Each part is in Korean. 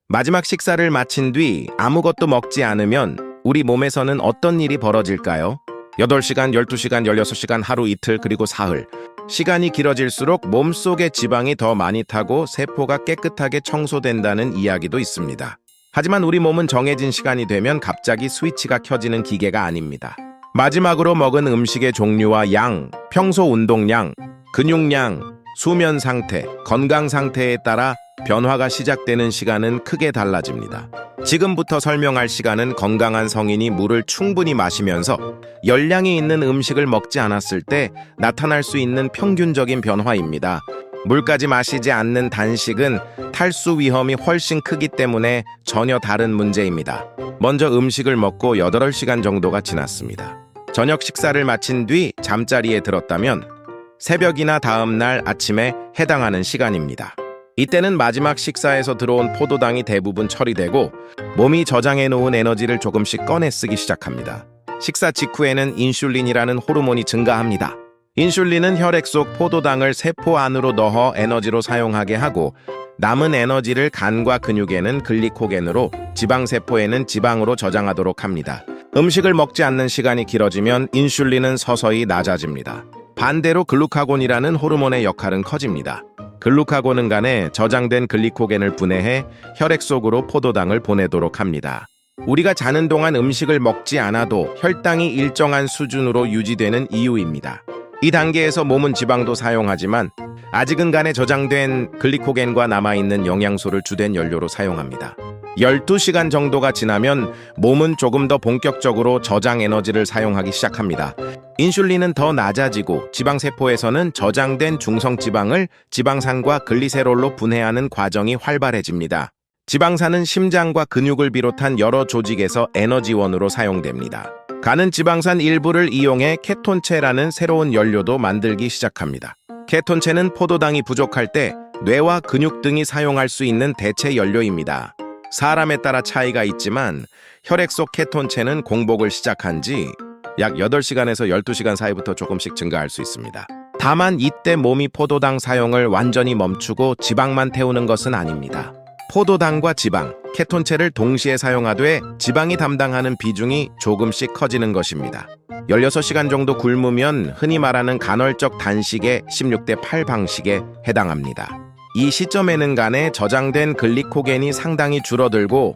마지막 식사를 마친 뒤 아무것도 먹지 않으면 우리 몸에서는 어떤 일이 벌어질까요? 8시간, 12시간, 16시간, 하루 이틀, 그리고 사흘. 시간이 길어질수록 몸속의 지방이 더 많이 타고 세포가 깨끗하게 청소된다는 이야기도 있습니다. 하지만 우리 몸은 정해진 시간이 되면 갑자기 스위치가 켜지는 기계가 아닙니다. 마지막으로 먹은 음식의 종류와 양, 평소 운동량, 근육량, 수면 상태, 건강 상태에 따라 변화가 시작되는 시간은 크게 달라집니다. 지금부터 설명할 시간은 건강한 성인이 물을 충분히 마시면서 열량이 있는 음식을 먹지 않았을 때 나타날 수 있는 평균적인 변화입니다. 물까지 마시지 않는 단식은 탈수 위험이 훨씬 크기 때문에 전혀 다른 문제입니다. 먼저 음식을 먹고 8시간 정도가 지났습니다. 저녁 식사를 마친 뒤 잠자리에 들었다면 새벽이나 다음 날 아침에 해당하는 시간입니다. 이때는 마지막 식사에서 들어온 포도당이 대부분 처리되고 몸이 저장해 놓은 에너지를 조금씩 꺼내 쓰기 시작합니다. 식사 직후에는 인슐린이라는 호르몬이 증가합니다. 인슐린은 혈액 속 포도당을 세포 안으로 넣어 에너지로 사용하게 하고 남은 에너지를 간과 근육에는 글리코겐으로, 지방세포에는 지방으로 저장하도록 합니다. 음식을 먹지 않는 시간이 길어지면 인슐린은 서서히 낮아집니다. 반대로 글루카곤이라는 호르몬의 역할은 커집니다. 글루카곤은 간에 저장된 글리코겐을 분해해 혈액 속으로 포도당을 보내도록 합니다. 우리가 자는 동안 음식을 먹지 않아도 혈당이 일정한 수준으로 유지되는 이유입니다. 이 단계에서 몸은 지방도 사용하지만 아직은 간에 저장된 글리코겐과 남아있는 영양소를 주된 연료로 사용합니다. 12시간 정도가 지나면 몸은 조금 더 본격적으로 저장 에너지를 사용하기 시작합니다. 인슐린은 더 낮아지고 지방세포에서는 저장된 중성지방을 지방산과 글리세롤로 분해하는 과정이 활발해집니다. 지방산은 심장과 근육을 비롯한 여러 조직에서 에너지원으로 사용됩니다. 간은 지방산 일부를 이용해 케톤체라는 새로운 연료도 만들기 시작합니다. 케톤체는 포도당이 부족할 때 뇌와 근육 등이 사용할 수 있는 대체 연료입니다. 사람에 따라 차이가 있지만 혈액 속 케톤체는 공복을 시작한 지 약 8시간에서 12시간 사이부터 조금씩 증가할 수 있습니다. 다만 이때 몸이 포도당 사용을 완전히 멈추고 지방만 태우는 것은 아닙니다. 포도당과 지방, 케톤체를 동시에 사용하되 지방이 담당하는 비중이 조금씩 커지는 것입니다. 16시간 정도 굶으면 흔히 말하는 간헐적 단식의 16대 8 방식에 해당합니다. 이 시점에는 간에 저장된 글리코겐이 상당히 줄어들고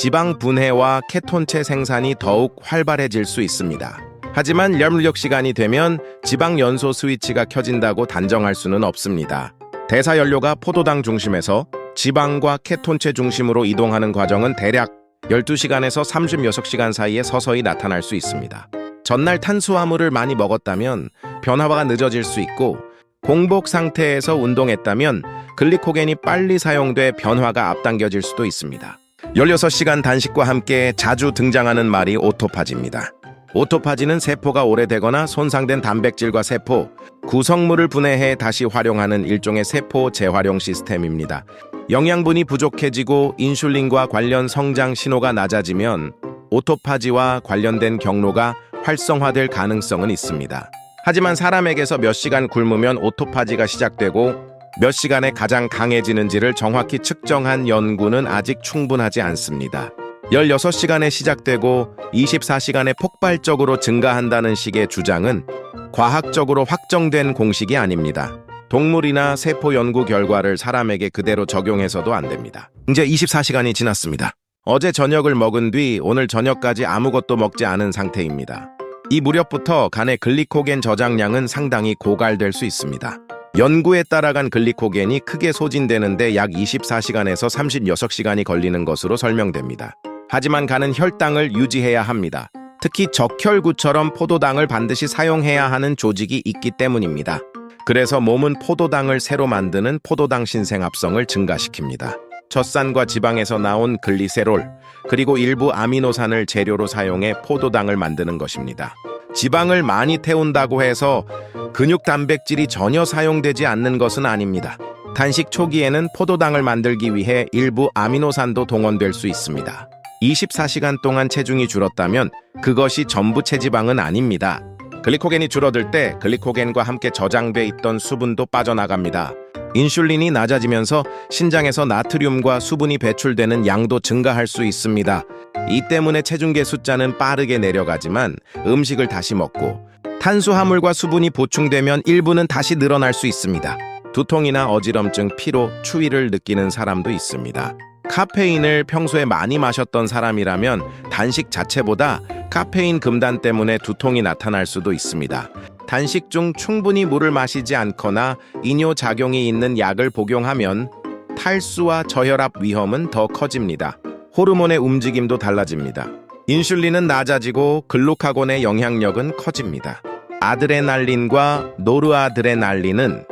지방 분해와 케톤체 생산이 더욱 활발해질 수 있습니다. 하지만 16시간이 되면 지방 연소 스위치가 켜진다고 단정할 수는 없습니다. 대사 연료가 포도당 중심에서 지방과 케톤체 중심으로 이동하는 과정은 대략 12시간에서 36시간 사이에 서서히 나타날 수 있습니다. 전날 탄수화물을 많이 먹었다면 변화가 늦어질 수 있고 공복 상태에서 운동했다면 글리코겐이 빨리 사용돼 변화가 앞당겨질 수도 있습니다. 16시간 단식과 함께 자주 등장하는 말이 오토파지입니다. 오토파지는 세포가 오래되거나 손상된 단백질과 세포, 구성물을 분해해 다시 활용하는 일종의 세포 재활용 시스템입니다. 영양분이 부족해지고 인슐린과 관련 성장 신호가 낮아지면 오토파지와 관련된 경로가 활성화될 가능성은 있습니다. 하지만 사람에게서 몇 시간 굶으면 오토파지가 시작되고 몇 시간에 가장 강해지는지를 정확히 측정한 연구는 아직 충분하지 않습니다. 16시간에 시작되고 24시간에 폭발적으로 증가한다는 식의 주장은 과학적으로 확정된 공식이 아닙니다. 동물이나 세포 연구 결과를 사람에게 그대로 적용해서도 안 됩니다. 이제 24시간이 지났습니다. 어제 저녁을 먹은 뒤 오늘 저녁까지 아무것도 먹지 않은 상태입니다. 이 무렵부터 간의 글리코겐 저장량은 상당히 고갈될 수 있습니다. 연구에 따라간 글리코겐이 크게 소진되는데 약 24시간에서 36시간이 걸리는 것으로 설명됩니다. 하지만 간은 혈당을 유지해야 합니다. 특히 적혈구처럼 포도당을 반드시 사용해야 하는 조직이 있기 때문입니다. 그래서 몸은 포도당을 새로 만드는 포도당 신생합성을 증가시킵니다. 젖산과 지방에서 나온 글리세롤, 그리고 일부 아미노산을 재료로 사용해 포도당을 만드는 것입니다. 지방을 많이 태운다고 해서 근육 단백질이 전혀 사용되지 않는 것은 아닙니다. 단식 초기에는 포도당을 만들기 위해 일부 아미노산도 동원될 수 있습니다. 24시간 동안 체중이 줄었다면 그것이 전부 체지방은 아닙니다. 글리코겐이 줄어들 때 글리코겐과 함께 저장돼 있던 수분도 빠져나갑니다. 인슐린이 낮아지면서 신장에서 나트륨과 수분이 배출되는 양도 증가할 수 있습니다. 이 때문에 체중계 숫자는 빠르게 내려가지만 음식을 다시 먹고 탄수화물과 수분이 보충되면 일부는 다시 늘어날 수 있습니다. 두통이나 어지럼증, 피로, 추위를 느끼는 사람도 있습니다. 카페인을 평소에 많이 마셨던 사람이라면 단식 자체보다 카페인 금단 때문에 두통이 나타날 수도 있습니다. 단식 중 충분히 물을 마시지 않거나 이뇨작용이 있는 약을 복용하면 탈수와 저혈압 위험은 더 커집니다. 호르몬의 움직임도 달라집니다. 인슐린은 낮아지고 글루카곤의 영향력은 커집니다. 아드레날린과 노르아드레날린은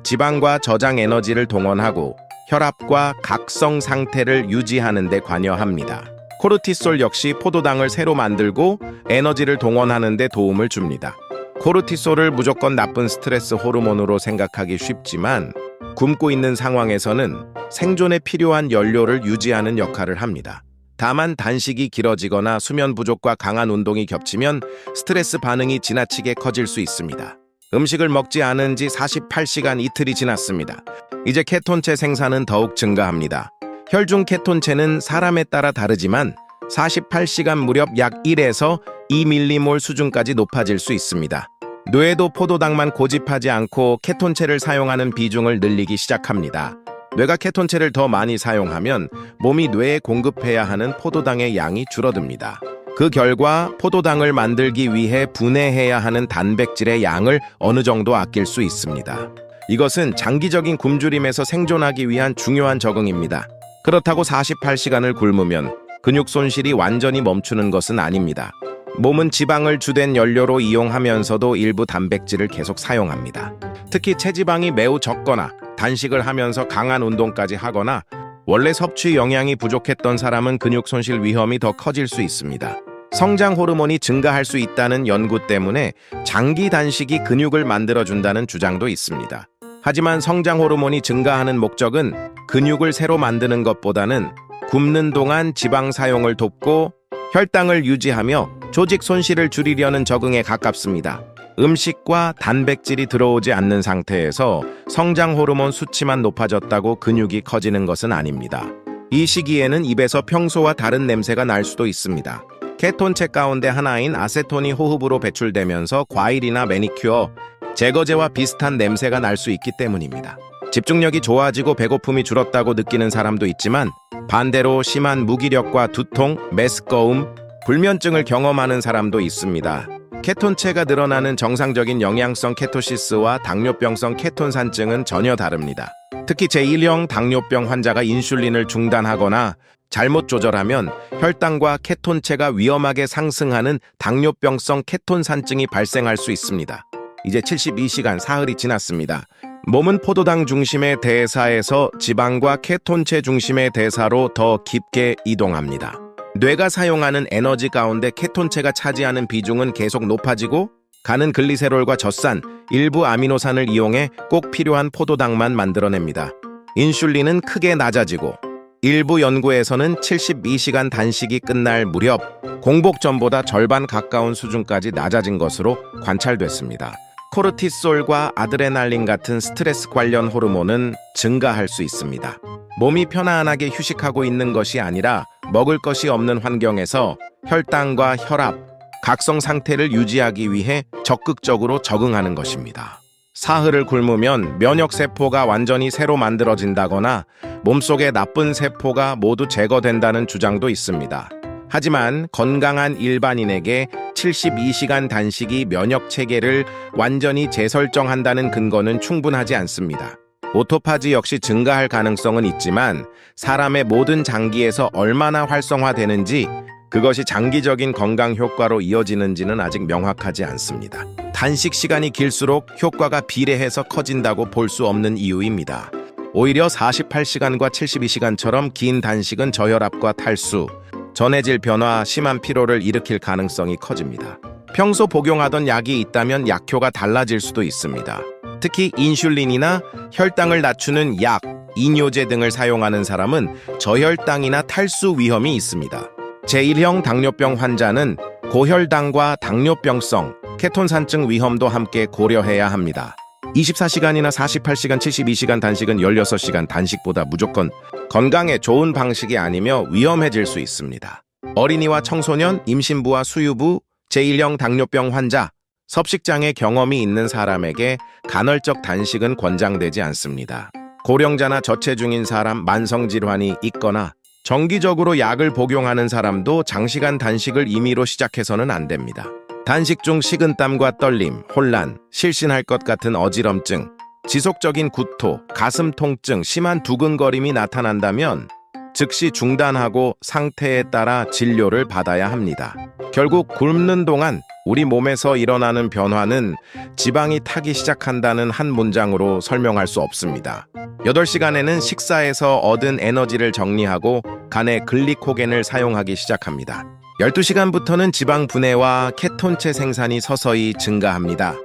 지방과 저장 에너지를 동원하고 혈압과 각성 상태를 유지하는 데 관여합니다. 코르티솔 역시 포도당을 새로 만들고 에너지를 동원하는 데 도움을 줍니다. 코르티솔을 무조건 나쁜 스트레스 호르몬으로 생각하기 쉽지만 굶고 있는 상황에서는 생존에 필요한 연료를 유지하는 역할을 합니다. 다만 단식이 길어지거나 수면 부족과 강한 운동이 겹치면 스트레스 반응이 지나치게 커질 수 있습니다. 음식을 먹지 않은 지 48시간 이틀이 지났습니다. 이제 케톤체 생산은 더욱 증가합니다. 혈중 케톤체는 사람에 따라 다르지만 48시간 무렵 약 1에서 2밀리몰 수준까지 높아질 수 있습니다. 뇌도 포도당만 고집하지 않고 케톤체를 사용하는 비중을 늘리기 시작합니다. 뇌가 케톤체를 더 많이 사용하면 몸이 뇌에 공급해야 하는 포도당의 양이 줄어듭니다. 그 결과 포도당을 만들기 위해 분해해야 하는 단백질의 양을 어느 정도 아낄 수 있습니다. 이것은 장기적인 굶주림에서 생존하기 위한 중요한 적응입니다. 그렇다고 48시간을 굶으면 근육 손실이 완전히 멈추는 것은 아닙니다. 몸은 지방을 주된 연료로 이용하면서도 일부 단백질을 계속 사용합니다. 특히 체지방이 매우 적거나 단식을 하면서 강한 운동까지 하거나 원래 섭취 영양이 부족했던 사람은 근육 손실 위험이 더 커질 수 있습니다. 성장 호르몬이 증가할 수 있다는 연구 때문에 장기 단식이 근육을 만들어준다는 주장도 있습니다. 하지만 성장 호르몬이 증가하는 목적은 근육을 새로 만드는 것보다는 굶는 동안 지방 사용을 돕고 혈당을 유지하며 조직 손실을 줄이려는 적응에 가깝습니다. 음식과 단백질이 들어오지 않는 상태에서 성장 호르몬 수치만 높아졌다고 근육이 커지는 것은 아닙니다. 이 시기에는 입에서 평소와 다른 냄새가 날 수도 있습니다. 케톤체 가운데 하나인 아세톤이 호흡으로 배출되면서 과일이나 매니큐어, 제거제와 비슷한 냄새가 날 수 있기 때문입니다. 집중력이 좋아지고 배고픔이 줄었다고 느끼는 사람도 있지만 반대로 심한 무기력과 두통, 메스꺼움, 불면증을 경험하는 사람도 있습니다. 케톤체가 늘어나는 정상적인 영양성 케토시스와 당뇨병성 케톤산증은 전혀 다릅니다. 특히 제1형 당뇨병 환자가 인슐린을 중단하거나 잘못 조절하면 혈당과 케톤체가 위험하게 상승하는 당뇨병성 케톤산증이 발생할 수 있습니다. 이제 72시간 사흘이 지났습니다. 몸은 포도당 중심의 대사에서 지방과 케톤체 중심의 대사로 더 깊게 이동합니다. 뇌가 사용하는 에너지 가운데 케톤체가 차지하는 비중은 계속 높아지고 가는 글리세롤과 젖산, 일부 아미노산을 이용해 꼭 필요한 포도당만 만들어냅니다. 인슐린은 크게 낮아지고 일부 연구에서는 72시간 단식이 끝날 무렵 공복 전보다 절반 가까운 수준까지 낮아진 것으로 관찰됐습니다. 코르티솔과 아드레날린 같은 스트레스 관련 호르몬은 증가할 수 있습니다. 몸이 편안하게 휴식하고 있는 것이 아니라 먹을 것이 없는 환경에서 혈당과 혈압, 각성 상태를 유지하기 위해 적극적으로 적응하는 것입니다. 사흘을 굶으면 면역세포가 완전히 새로 만들어진다거나 몸속의 나쁜 세포가 모두 제거된다는 주장도 있습니다. 하지만 건강한 일반인에게 72시간 단식이 면역체계를 완전히 재설정한다는 근거는 충분하지 않습니다. 오토파지 역시 증가할 가능성은 있지만 사람의 모든 장기에서 얼마나 활성화되는지 그것이 장기적인 건강 효과로 이어지는지는 아직 명확하지 않습니다. 단식 시간이 길수록 효과가 비례해서 커진다고 볼 수 없는 이유입니다. 오히려 48시간과 72시간처럼 긴 단식은 저혈압과 탈수, 전해질 변화, 심한 피로를 일으킬 가능성이 커집니다. 평소 복용하던 약이 있다면 약효가 달라질 수도 있습니다. 특히 인슐린이나 혈당을 낮추는 약, 이뇨제 등을 사용하는 사람은 저혈당이나 탈수 위험이 있습니다. 제1형 당뇨병 환자는 고혈당과 당뇨병성, 케톤산증 위험도 함께 고려해야 합니다. 24시간이나 48시간, 72시간 단식은 16시간 단식보다 무조건 건강에 좋은 방식이 아니며 위험해질 수 있습니다. 어린이와 청소년, 임신부와 수유부, 제1형 당뇨병 환자, 섭식장애 경험이 있는 사람에게 간헐적 단식은 권장되지 않습니다. 고령자나 저체중인 사람, 만성질환이 있거나 정기적으로 약을 복용하는 사람도 장시간 단식을 임의로 시작해서는 안 됩니다. 단식 중 식은땀과 떨림, 혼란, 실신할 것 같은 어지럼증, 지속적인 구토, 가슴 통증, 심한 두근거림이 나타난다면 즉시 중단하고 상태에 따라 진료를 받아야 합니다. 결국 굶는 동안 우리 몸에서 일어나는 변화는 지방이 타기 시작한다는 한 문장으로 설명할 수 없습니다. 8시간에는 식사에서 얻은 에너지를 정리하고 간에 글리코겐을 사용하기 시작합니다. 12시간부터는 지방 분해와 케톤체 생산이 서서히 증가합니다.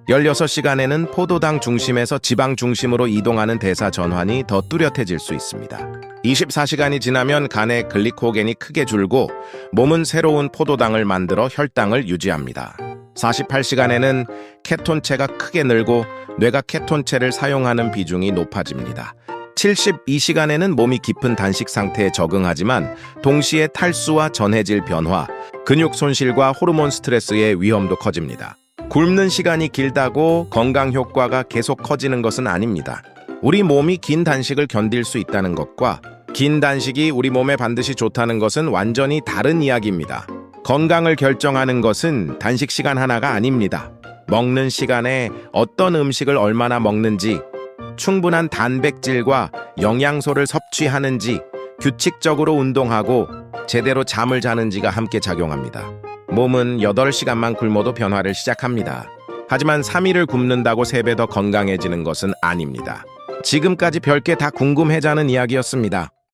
16시간에는 포도당 중심에서 지방 중심으로 이동하는 대사 전환이 더 뚜렷해질 수 있습니다. 24시간이 지나면 간의 글리코겐이 크게 줄고 몸은 새로운 포도당을 만들어 혈당을 유지합니다. 48시간에는 케톤체가 크게 늘고 뇌가 케톤체를 사용하는 비중이 높아집니다. 72시간에는 몸이 깊은 단식 상태에 적응하지만 동시에 탈수와 전해질 변화, 근육 손실과 호르몬 스트레스의 위험도 커집니다. 굶는 시간이 길다고 건강 효과가 계속 커지는 것은 아닙니다. 우리 몸이 긴 단식을 견딜 수 있다는 것과 긴 단식이 우리 몸에 반드시 좋다는 것은 완전히 다른 이야기입니다. 건강을 결정하는 것은 단식 시간 하나가 아닙니다. 먹는 시간에 어떤 음식을 얼마나 먹는지, 충분한 단백질과 영양소를 섭취하는지, 규칙적으로 운동하고 제대로 잠을 자는지가 함께 작용합니다. 몸은 8시간만 굶어도 변화를 시작합니다. 하지만 3일을 굶는다고 3배 더 건강해지는 것은 아닙니다. 지금까지 별게 다 궁금해자는 이야기였습니다.